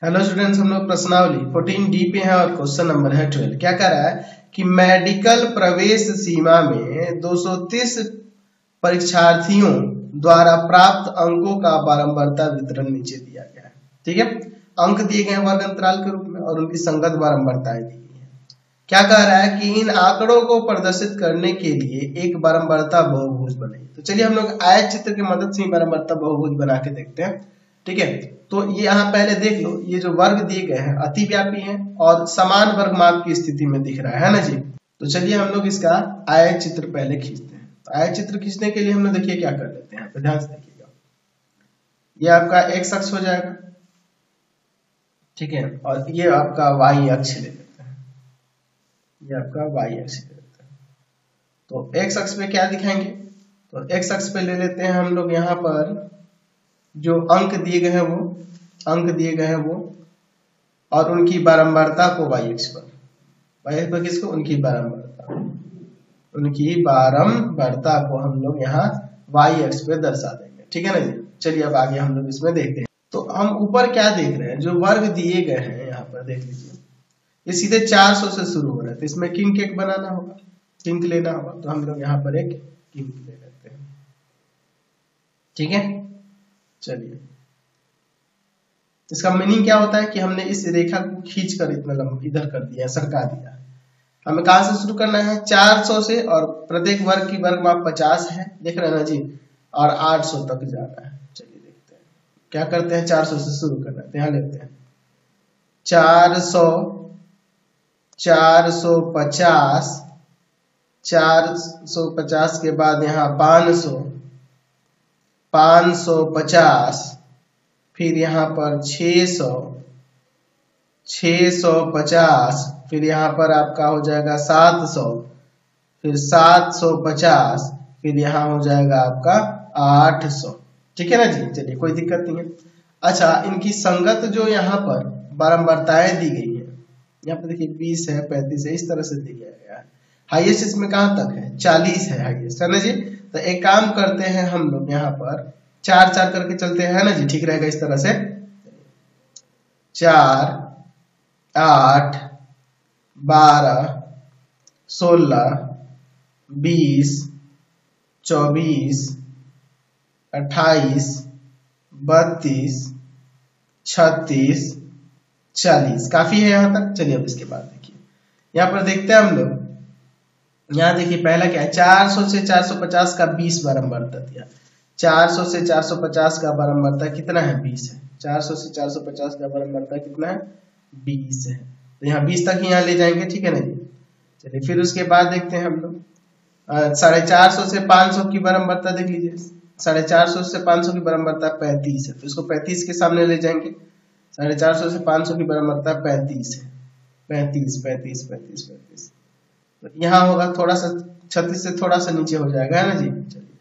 Hello students, हम लोग प्रश्नावली 14D पे हैं और क्वेश्चन नंबर है 12। क्या कह रहा है कि मेडिकल प्रवेश सीमा में 230 परीक्षार्थियों द्वारा प्राप्त अंकों का बारंबारता वितरण नीचे दिया गया है। ठीक है, अंक दिए गए वर्ग अंतराल के रूप में और उनकी संगत बारंबारताएं दी गई है। क्या कह रहा है कि इन आंकड़ों को प्रदर्शित करने के लिए एक बारंबारता बहुभुज बने। तो चलिए हम लोग आयत चित्र की मदद से बारंबारता बहुभुज बना के देखते हैं। ठीक है, तो ये यहाँ पहले देख लो, ये जो वर्ग दिए गए हैं अतिव्यापी हैं और समान वर्ग माप की स्थिति में दिख रहा है ना जी। तो चलिए हम लोग इसका आयत चित्र पहले खींचते हैं। तो आयत चित्र खींचने के लिए हम लोग देखिए क्या कर लेते हैं, तो ध्यान से देखिएगा। ये आपका एक्स अक्ष हो जाएगा, ठीक है, और ये आपका वाई अक्ष ले लेते हैं। ये आपका वाई अक्ष ले लेते हैं। तो एक्स अक्ष पे क्या दिखाएंगे, तो एक्स अक्ष पे ले लेते हैं हम लोग यहाँ पर जो अंक दिए गए हैं वो और उनकी बारंबारता को वाई अक्ष पर किसको, उनकी बारंबारता को हम लोग यहाँ वाई अक्ष पे दर्शा देंगे। ठीक है ना जी। चलिए अब आगे हम लोग इसमें देखते हैं। तो हम ऊपर क्या देख रहे हैं, जो वर्ग दिए गए हैं यहाँ पर देख लीजिए, ये सीधे 400 से शुरू हो रहा है। तो इसमें किंक एक बनाना होगा, किंक लेना होगा। तो हम लोग यहाँ पर एक किंक ले लेते हैं। ठीक है, चलिए इसका मीनिंग क्या होता है कि हमने इस रेखा को खींचकर इतना लंबा इधर कर दिया, सरका दिया। हमें कहां से शुरू करना है, 400 से, और प्रत्येक वर्ग की वर्ग माप 50 है, देख रहे हैं ना जी, और 800 तक जाना है। चलिए देखते हैं क्या करते हैं। 400 से शुरू करना है, तो यहां लेते हैं 400, 450, 450 के बाद यहाँ 500, 550, फिर यहाँ पर 600, 650, फिर यहाँ पर आपका हो जाएगा 700, फिर 750, फिर यहाँ हो जाएगा आपका 800। ठीक है ना जी। चलिए कोई दिक्कत नहीं है। अच्छा, इनकी संगत जो यहाँ पर बारंबारताएं दी गई है, यहाँ पर देखिए 20 है, 35 है, इस तरह से दिया गया है। हाईएस्ट इसमें कहाँ तक है, 40 है हाईएस्ट, है ना जी। तो एक काम करते हैं हम लोग यहाँ पर 4 करके चलते हैं ना जी, ठीक रहेगा इस तरह से। 4, 8, 12, 16, 20, 24, 28, 32, 36, 40। काफी है यहाँ तक। चलिए अब इसके बाद देखिए, यहाँ पर देखते हैं हम लोग। यहाँ देखिए पहला क्या है, 400 से 450 का 20 बारंबारता दिया। 400 से 450 का बारंबारता कितना है, 20 है। 400 से 450 का बारंबारता कितना है, 20 है। तो यहाँ 20 तक यहाँ ले जाएंगे, ठीक है ना जी। चलिए फिर उसके बाद देखते हैं हम लोग 450 से 500 की बारंबारता देख लीजिए। 450 से 500 की बारंबारता 35 है, तो इसको 35 के सामने ले जाएंगे। 450 से 500 की बारंबारता 35 है। 35, 35, 35, 35, तो यहाँ होगा थोड़ा सा 36 से थोड़ा सा नीचे हो जाएगा, है ना जी। चलिए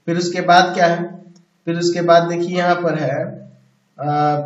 फिर उसके बाद क्या है, फिर उसके बाद देखिए यहाँ पर है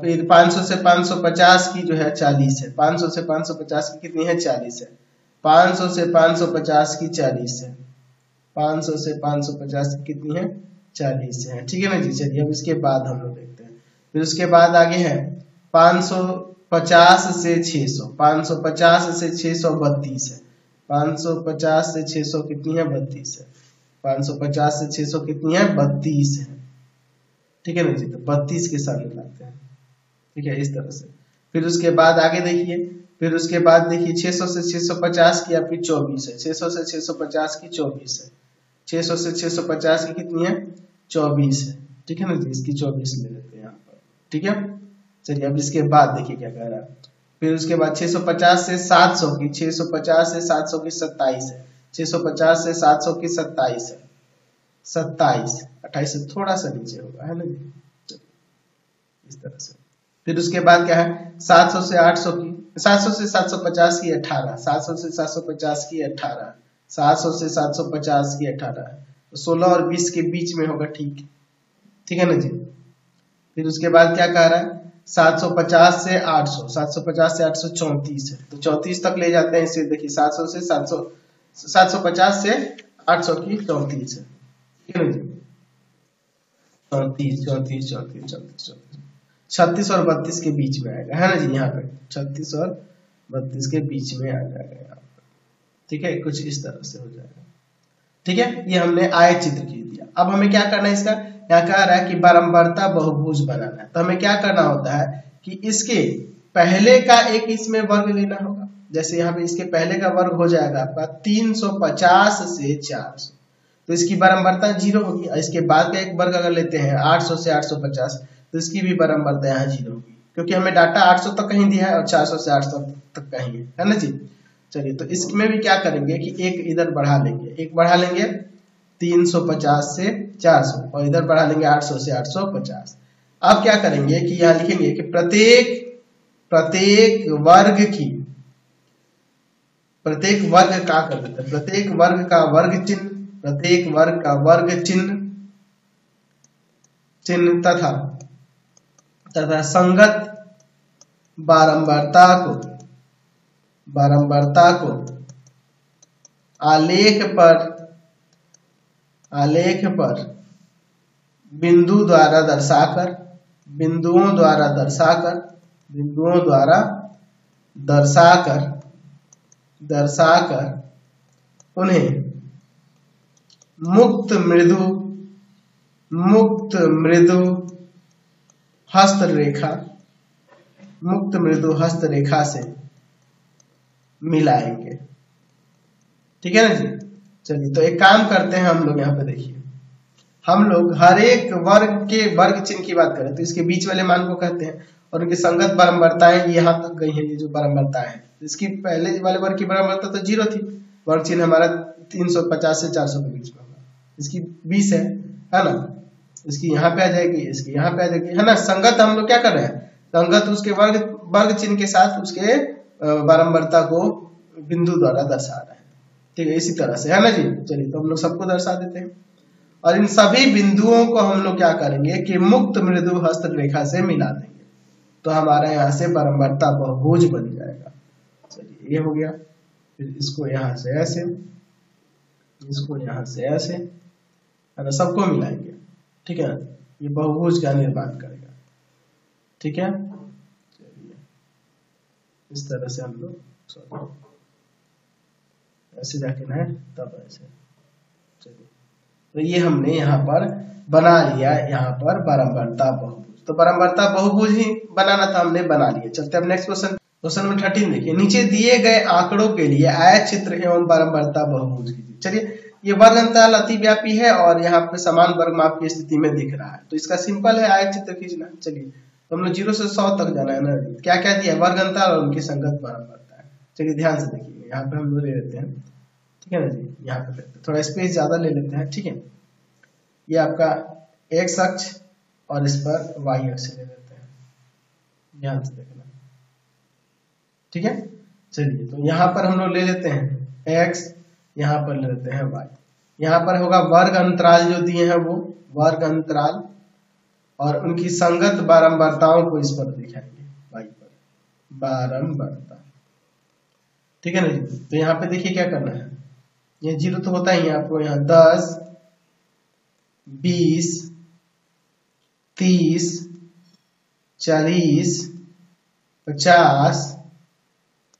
फिर 500 से 550 की जो है 40 है। 500 से 550 की कितनी है, 40 है। 500 से 550 की 40 है। 500 से 550 की कितनी है, 40 है। ठीक है ना जी। चलिए अब इसके बाद हम लोग देखते हैं। फिर उसके बाद आगे है 550 से 600। 550 से 600 32 है। 550 से 600 कितनी है, 32 है। 550 से 600 कितनी है, 32 है। ठीक है ना जी। तो 32 के सामने लाते हैं, ठीक है, इस तरह से। फिर उसके बाद आगे देखिए, फिर उसके बाद देखिए 600 से 650 की आपकी 24 है। 600 से 650 की 24 है। 600 से 650 की कितनी है, 24 है। ठीक है ना जी। इसकी 24 ले लेते हैं यहाँ पर, ठीक है। चलिए अब इसके बाद देखिए क्या कह रहा है। फिर उसके बाद 650 से 700 की, 650 से 700 की 27 है। 650 से 700 की 27 है। 27, 28 से थोड़ा सा नीचे होगा, है ना जी, इस तरह से। फिर उसके बाद क्या है, 700 से 800 की, 700 से 750 की 18, 700 से 750 की 18, 700 से 750 की 18, तो 16 और 20 के बीच में होगा, ठीक, ठीक है ना जी। फिर उसके बाद क्या कह रहा है, 750 से 800, 750 से 800 34 है, तो 34 तक ले जाते हैं इसे। देखिए 700 से 750 से 800 की 34 है, ठीक है ना जी। 34, 34, 34, 34, 34। 36 और 32 के बीच में आएगा, है ना जी। यहाँ पे 36 और 32 के बीच में आ जाएगा यहाँ पर, ठीक है। कुछ इस तरह से हो जाएगा, ठीक है। ये हमने आयत चित्र खींच दिया। अब हमें क्या करना है, इसका यहाँ कह रहा है कि बारंबारता बहुभुज बनाना है। तो हमें क्या करना होता है कि इसके पहले का एक इसमें वर्ग लेना होगा। जैसे यहाँ पे इसके पहले का वर्ग हो जाएगा आपका 350 से 400, तो इसकी बारंबारता 0 होगी। और इसके बाद का एक वर्ग अगर लेते हैं 800 से 850, तो इसकी भी बारंबारता यहाँ 0 होगी, क्योंकि हमें डाटा 800 तक कहीं दिया है और 400 से 800 तक कहीं है ना जी। चलिए, तो इसमें भी क्या करेंगे कि एक इधर बढ़ा लेंगे, एक बढ़ा लेंगे 350 से 400 और इधर बढ़ा लेंगे 800 से 850। अब क्या करेंगे कि यहाँ लिखेंगे कि प्रत्येक वर्ग का कर देते हैं, प्रत्येक वर्ग का वर्ग चिन्ह, प्रत्येक वर्ग का वर्ग चिन्ह तथा संगत बारंबारता को आलेख पर बिंदुओं द्वारा दर्शाकर उन्हें मुक्त मृदु हस्तरेखा से मिलाएंगे, ठीक है ना जी। चलिए, तो एक काम करते हैं हम लोग, यहाँ पे देखिए, हम लोग हर एक वर्ग के वर्ग चिन्ह की बात करें तो इसके बीच वाले मान को कहते हैं, और उनकी संगत बारंबारताएं यहाँ तक गई है। ये जो बारंबारताएं है, इसकी पहले वाले वर्ग की बारंबारता तो 0 थी, वर्ग चिन्ह हमारा 350 से 400 के बीच में होगा, इसकी 20 है ना। इसकी यहाँ पे आ जाएगी, इसकी यहाँ पे आ जाएगी, है ना। संगत हम लोग क्या कर रहे हैं, संगत उसके वर्ग चिन्ह के साथ उसके बारंबारता को बिंदु द्वारा दर्शा रहे हैं, ठीक है। इसी तरह से, है ना जी। चलिए, तो हम लोग सबको दर्शा देते हैं, और इन सभी बिंदुओं को हम लोग क्या करेंगे कि मुक्त मृदु हस्तरेखा से मिला देंगे, तो हमारा यहाँ से बारंबारता बहुभुज बन जाएगा। चलिए, ये हो गया। फिर इसको यहाँ से ऐसे, इसको यहाँ से ऐसे, है ना, सबको मिलाएंगे, ठीक है। ये बहुभुज का निर्माण करेगा, ठीक है। चलिए, इस तरह से हम लोग ऐसे जाके ना, तब ऐसे। चलिए, तो ये हमने यहाँ पर बना लिया, यहाँ पर बारंबारता बहुभुज। तो बारंबारता बहुभुज ही बनाना था, हमने बना लिया। चलते अब नेक्स्ट क्वेश्चन नंबर 13 देखिए। नीचे दिए गए आंकड़ों के लिए आयत चित्र एवं बारंबारता बहुभुज कीजिए। चलिए, ये वर्ग अंतराल अतिव्यापी है और यहाँ पे समान वर्ग माप की स्थिति में दिख रहा है, तो इसका सिंपल है आयत चित्र खींचना। चलिए, तो हम लोग 0 से 100 तक जाना है ना। क्या क्या दिया, वर्ग अंतराल और उनकी संगत बारंबारता है। चलिए, ध्यान से देखिए, यहाँ पे हम लोग ले लेते हैं, ठीक है ना जी। यहाँ पे थोड़ा स्पेस ज्यादा ले लेते हैं, ठीक है। ये आपका x अक्ष और इस पर y अक्ष ले लेते हैं, ध्यान से देखना, ठीक है। चलिए, तो यहाँ पर हम लोग ले लेते हैं x, यहाँ पर ले लेते हैं y। यहाँ पर होगा वर्ग अंतराल जो दिए हैं वो वर्ग अंतराल, और उनकी संगत बारंबारताओं को इस पर दिखाएंगे, y पर बारंबारता, ठीक है ना जी। तो यहाँ पे देखिए क्या करना है, ये 0 तो होता ही है, आपको यहाँ 10, 20, 30, 40, 50,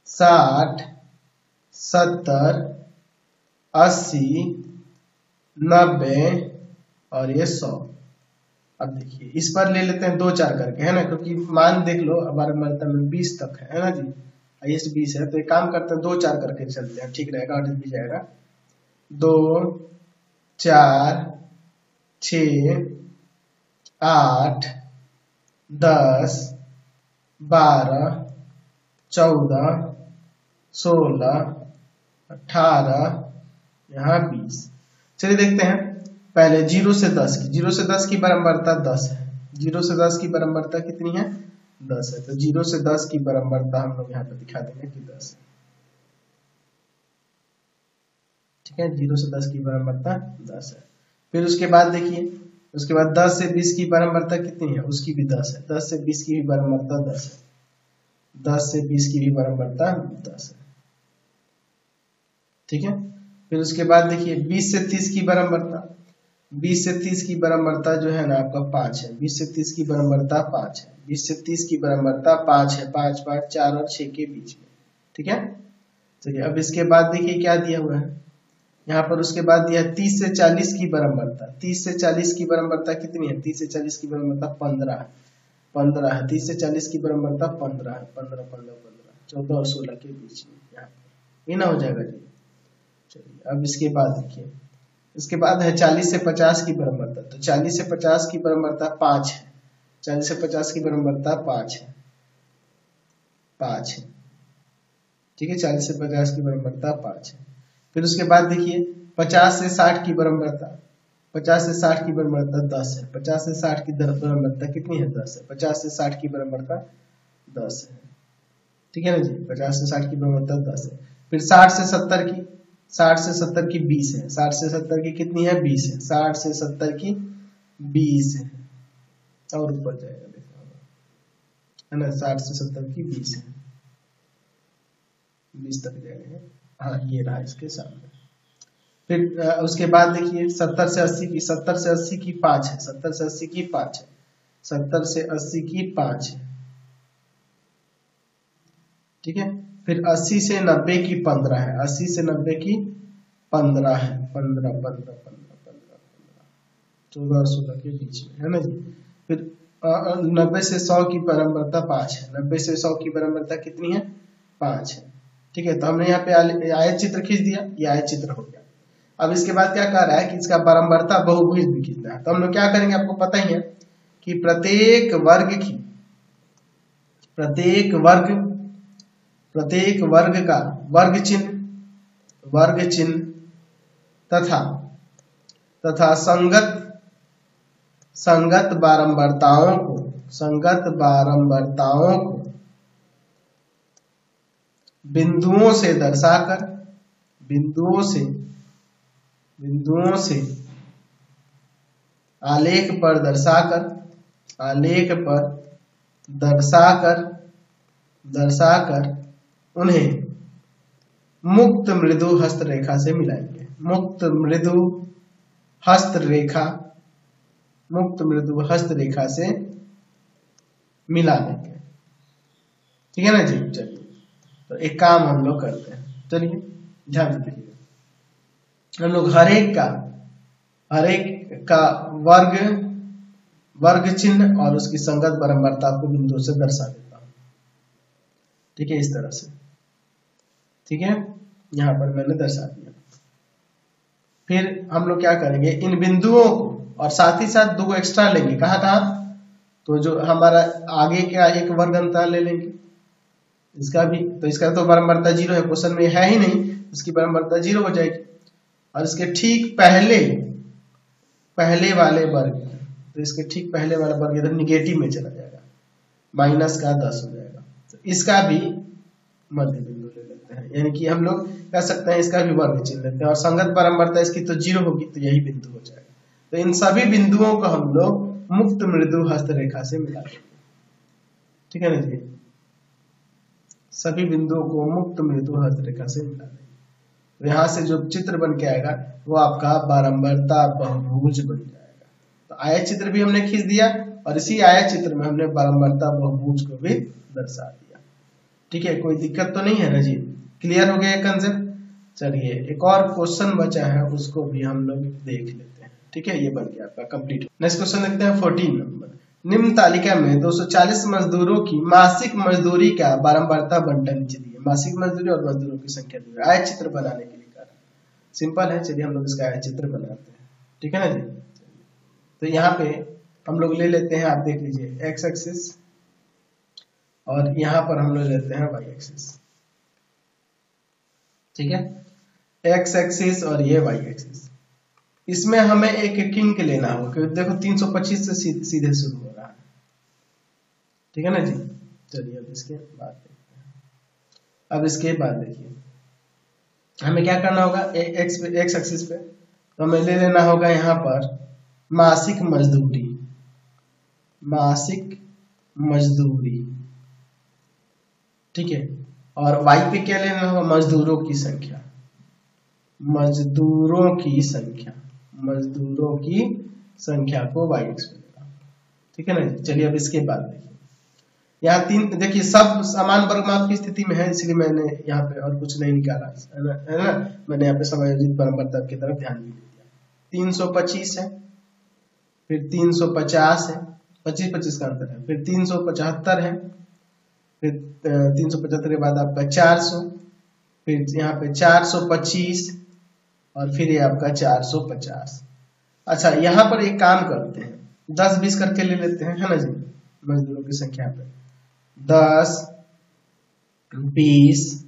60, 70, 80, 90 और ये 100। अब देखिए, इस पर ले लेते हैं 2 4 करके, है ना, क्योंकि मान देख लो बारंबारता में 20 तक है ना जी, हाईएस्ट 20 है। तो एक काम करते हैं 2 4 करके चलते हैं, ठीक रहेगा, और भी जाएगा। 2, 4, 6, 8, 10, 12, 14, 16, 18, यहाँ 20। चलिए देखते हैं पहले 0 से 10 की। 0 से 10 की बारंबारता 10 है। 0 से 10 की बारंबारता कितनी है, 10 है। तो 0 से 10 की बारंबारता हम लोग यहाँ पे दिखा देंगे कि 10 है, ठीक है। 0 से 10 की बारंबारता 10 है। फिर उसके बाद देखिए, उसके बाद 10 से 20 की बारंबारता कितनी है, उसकी भी 10 है। 10 से 20 की भी बारंबारता 10 है। 10 से 20 की भी बारंबारता 10 है, ठीक है। फिर उसके बाद देखिए 20 से 30 की बारंबारता, 20 से 30 की बराबरता जो है ना आपका 5 है। 20 से 30 की बराबरता 5 है। 20 से 30 की बराबरता 5 है। 5 5 4 और 6 के बीच में। ठीक है, चलिए अब इसके बाद देखिए क्या दिया हुआ है यहाँ पर। उसके बाद दिया 30 से 40 की बराबरता। 30 से 40 की बराबरता कितनी है? 30 से 40 की बराबरता 15 है। 15 है। 30 से 40 की बराबरता 15 है। 15 15 15 14 और 16 के बीच में यहाँ पर ये ना हो जाएगा जी। चलिए अब इसके बाद देखिए, इसके बाद है 40 से 50 की बराबरता। तो 40 से 50 की बराबरता 5 है। 40 से 50 की बराबरता 5 है। 5 है। ठीक है, 40 से 50 की बराबरता 5 है। फिर उसके बाद देखिए 50 से 60 की बराबरता। 50 से 60 की बराबरता 10 है। 50 से 60 की बराबरता कितनी है? 10 है। 50 से 60 की बराबरता 10 है। ठीक है ना जी, 50 से 60 की बराबरता 10 है। फिर 60 से 70 की, 60 से 70 की 20 है। 60 से 70 की कितनी है? 20 है। 60 से 70 की 20 है। और ऊपर जाएगा देखो है ना, 60 से 70 की 20 है। 20 तक जाएगा। हाँ ये रहा इसके सामने। फिर उसके बाद देखिए 70 से 80 की, 70 से 80 की 5 है। 70 से 80 की 5 है। 70 से 80 की 5 है। ठीक है, फिर 80 से 90 की 15 है। 80 से 90 की 15 है। 15 15 15 15 14 और 16 के बीच में है ना जी। फिर 90 से 100 की बराबरता 5 है। 90 से 100 की बराबरता कितनी है? 5 है। ठीक है, तो हमने यहाँ पे आयत चित्र खींच दिया, ये आयत चित्र हो गया। अब इसके बाद क्या कह रहा है कि इसका बराबरता बहुभुज भी खींचना है। तो हम लोग क्या करेंगे, आपको पता ही है कि प्रत्येक वर्ग का वर्ग चिन्ह तथा संगत बारंबारताओं को बिंदुओं से आलेख पर दर्शाकर उन्हें मुक्त मृदु हस्तरेखा से मिलाएंगे। मुक्त मृदु हस्तरेखा से मिला देंगे। ठीक है ना जी। चलिए तो एक काम हम लोग करते हैं, चलिए ध्यान से देखिए। हम लोग हर एक का वर्ग चिन्ह और उसकी संगत बारंबारता को बिंदु से दर्शा देता हूं। ठीक है, इस तरह से। ठीक है, यहां पर मैंने दर्शा दिया। फिर हम लोग क्या करेंगे, इन बिंदुओं को और साथ ही साथ 2 एक्स्ट्रा लेंगे। कहाँ? तो जो हमारा आगे का एक वर्ग अंतर ले लेंगे, इसका भी। तो इसका तो बारंबारता 0 है, क्वेश्चन में है ही नहीं, इसकी बारंबारता 0 हो जाएगी। और इसके ठीक पहले वाले वर्ग, तो इसके ठीक पहले वाला वर्ग इधर निगेटिव में चला जाएगा, माइनस का 10 हो जाएगा। तो इसका भी मध्य बिंदु ले लेते हैं, यानी कि हम लोग कह सकते हैं इसका भी वर्ग चिन्ह लेते हैं। और संगत बारंबारता इसकी तो 0 होगी, तो यही बिंदु हो जाएगा। तो इन सभी बिंदुओं को हम लोग मुक्त मृदु हस्तरेखा से मिला देंगे। ठीक है ना जी, सभी बिंदुओं को मुक्त मृदु हस्तरेखा से मिला देंगे। तो यहाँ से जो चित्र बन के आएगा वो आपका बारंबारता बहुभुज बन जाएगा। तो आयत चित्र भी हमने खींच दिया और इसी आयत चित्र में हमने बारंबारता बहुभुज को भी दर्शा दिया। ठीक है, कोई दिक्कत तो नहीं है ना जी। क्लियर हो गया कंसेप्ट। चलिए एक और क्वेश्चन बचा है, उसको भी हम लोग देख लेते हैं। ठीक है, ये बन गया आपका कंप्लीट। नेक्स्ट क्वेश्चन देखते हैं 14 नंबर। निम्न तालिका में 240 मजदूरों की मासिक मजदूरी का बारंबारता बंटन नीचे दिए। मासिक मजदूरी और मजदूरों की संख्या दी है। आयत चित्र बनाने के लिए कर सिंपल है। चलिए हम लोग इसका आयत चित्र बनाते हैं। ठीक है ना जी। तो यहाँ पे हम लोग ले लेते हैं, आप देख लीजिए, एक्स एक्सिस और यहाँ पर हम लोग लेते हैं वाई एक्सिस। ठीक है, एक्स एक्सिस और ये वाई एक्सिस। इसमें हमें एक किंक लेना होगा, क्योंकि देखो 325 से सीधे शुरू हो रहा है। ठीक है ना जी। चलिए अब इसके बाद देखते हैं। अब इसके बाद देखिए हमें क्या करना होगा, एक्स एक्सिस पे तो हमें ले लेना होगा यहाँ पर मासिक मजदूरी। ठीक है, और वाई पे क्या लेना होगा, मजदूरों की संख्या। मजदूरों की संख्या को yx मिलेगा। ठीक है ना। चलिए अब इसके बाद देखिए, यहाँ तीन, देखिए सब समान वर्गमाप की स्थिति में है, इसलिए मैंने यहाँ पे और कुछ नहीं निकाला है ना। मैंने यहाँ पे समायोजित परम्परता की तरफ ध्यान भी दिया। 325 है, फिर 350 है, 25-25 का अंतर है, फिर 375 है, फिर 375 के बाद आपका 400, फिर यहाँ पे 425 और फिर ये आपका 450। अच्छा, यहाँ पर एक काम करते हैं, 10-20 करके ले लेते हैं, है ना जी, मजदूरों की संख्या पे 10, 20,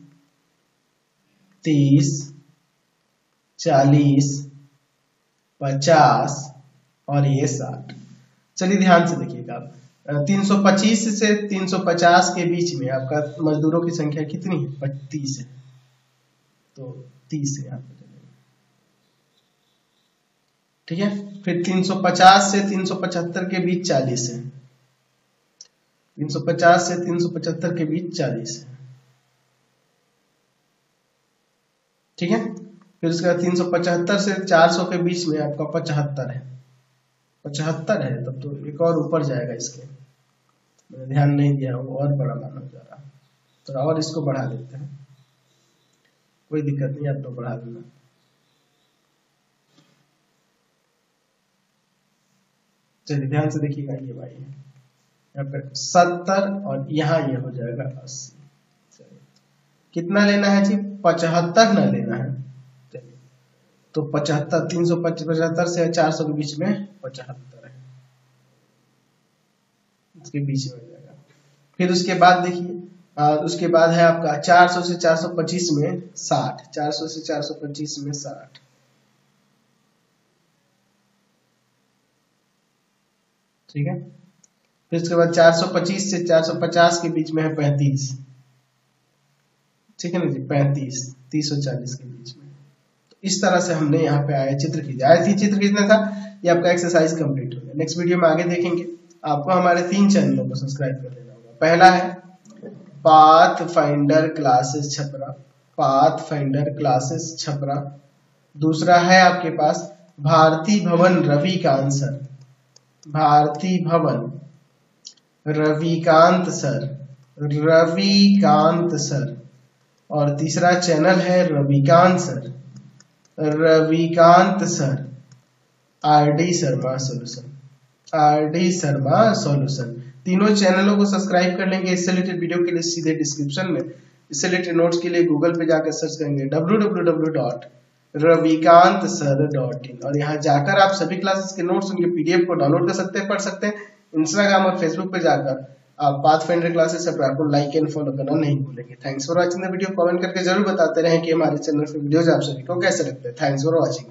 30, 40, 50 और ये 60। चलिए ध्यान से देखिएगा, 325 से 350 के बीच में आपका मजदूरों की संख्या कितनी है? 30 है, तो 30 है यहाँ पे। ठीक है, फिर 350 से 375 के बीच 40 है, 350 से 375 के बीच 40 है। ठीक है, फिर उसके बाद 375 से 400 के बीच में आपका 75 है, 75 है, तब तो एक और ऊपर जाएगा इसके, मैंने ध्यान नहीं दिया, वो और बड़ा माना जा रहा, थोड़ा और इसको बढ़ा देते हैं, कोई दिक्कत नहीं, आप तो बढ़ा देना। चलिए ध्यान से देखिएगा, ये भाई है यहाँ पे 70 और यहाँ ये हो जाएगा 80। चलिए कितना लेना है जी? 75 ना लेना है। चलिए तो 75, 375 से 400 के बीच में 75 है, इसके बीच में हो जाएगा। फिर उसके बाद देखिए, उसके बाद है आपका 400 से 425 में 60, 400 से 425 में 60। ठीक है, फिर उसके बाद 425 से 450 के बीच में है 35। ठीक है ना जी, 35, 30 और 40 के बीच में। तो इस तरह से हमने यहाँ पे आया चित्र खींचा, आया थी चित्र खींचना था। ये आपका एक्सरसाइज कंप्लीट हो गया। नेक्स्ट वीडियो में आगे देखेंगे। आपको हमारे 3 चैनलों को सब्सक्राइब कर लेना होगा। पहला है path finder classes Chhapra, path finder classes Chhapra. दूसरा है आपके पास भारती भवन रविकांत सर, भारती भवन रविकांत सर, रविकांत सर। और तीसरा चैनल है Ravikant sir, Ravikant sir RD Sharma solution, RD Sharma solution. तीनों चैनलों को सब्सक्राइब कर लेंगे। इससे रिलेटेड वीडियो के लिए सीधे डिस्क्रिप्शन में, इससे रिलेटेड नोट्स के लिए गूगल पे जाकर सर्च करेंगे www.ravikantsir.in और यहाँ जाकर आप सभी क्लासेस के नोट्स, उनके पीडीएफ को डाउनलोड कर सकते हैं, पढ़ सकते हैं। इंस्टाग्राम और फेसबुक पे जाकर आप पाथफाइंडर क्लासेस को लाइक एंड फॉलो करना नहीं भूलेंगे। Thanks for watching the video. Comment करके जरूर बताते रहें कि हमारे चैनल पे वीडियोज आप सभी को कैसे लगते हैं। Thanks for watching.